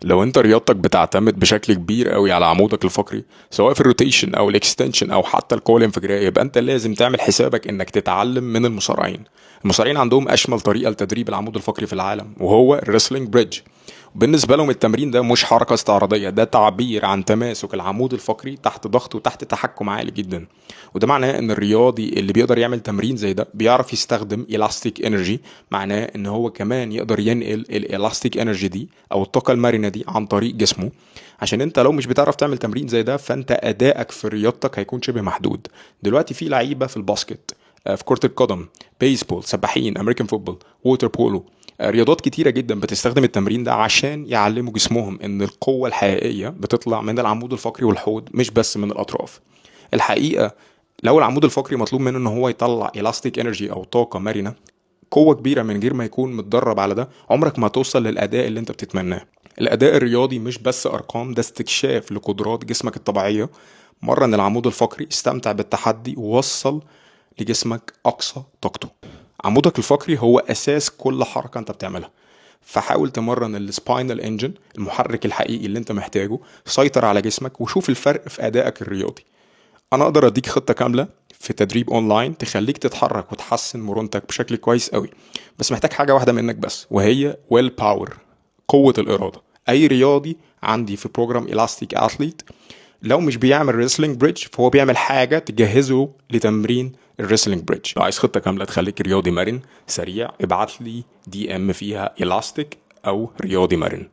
لو انت رياضتك بتعتمد بشكل كبير قوي على عمودك الفقري، سواء في الروتيشن او الاكستنشن او حتى القوه الانفجاريه، يبقى انت لازم تعمل حسابك انك تتعلم من المصارعين. المصارعين عندهم اشمل طريقه لتدريب العمود الفقري في العالم، وهو الريسلينج بريدج. بالنسبه لهم التمرين ده مش حركه استعراضيه، ده تعبير عن تماسك العمود الفقري تحت ضغط وتحت تحكم عالي جدا. وده معناه ان الرياضي اللي بيقدر يعمل تمرين زي ده بيعرف يستخدم elastic energy. معناه ان هو كمان يقدر ينقل الالاستيك انرجي دي او الطاقه المرنه دي عن طريق جسمه. عشان انت لو مش بتعرف تعمل تمرين زي ده، فانت ادائك في رياضتك هيكون شبه محدود. دلوقتي في لعيبه في الباسكت، في كرة القدم، بيسبول، سباحين، امريكان فوتبول، ووتر بولو، رياضات كتيرة جدا بتستخدم التمرين ده عشان يعلموا جسمهم ان القوة الحقيقية بتطلع من العمود الفقري والحوض، مش بس من الاطراف. الحقيقة لو العمود الفقري مطلوب منه ان هو يطلع elastic energy او طاقة مرنة، قوة كبيرة، من غير ما يكون متدرب على ده عمرك ما هتوصل للأداء اللي انت بتتمناه. الأداء الرياضي مش بس أرقام، ده استكشاف لقدرات جسمك الطبيعية. مرن العمود الفقري، استمتع بالتحدي، ووصل لجسمك أقصى طاقته. عمودك الفقري هو أساس كل حركة انت بتعملها، فحاول تمرن السباينال انجن، المحرك الحقيقي اللي انت محتاجه. سيطر على جسمك وشوف الفرق في أدائك الرياضي. انا اقدر اديك خطة كاملة في تدريب اونلاين تخليك تتحرك وتحسن مرونتك بشكل كويس قوي. بس محتاج حاجة واحدة منك بس، وهي ويل باور، قوة الإرادة. أي رياضي عندي في بروجرام إلاستيك أثليت لو مش بيعمل ريسلينج بريدج، فهو بيعمل حاجة تجهزه لتمرين الريسلينج بريدج. لو عايز خطة كاملة تخليك رياضي مرن سريع، ابعت لي DM فيها إلاستيك أو رياضي مرن.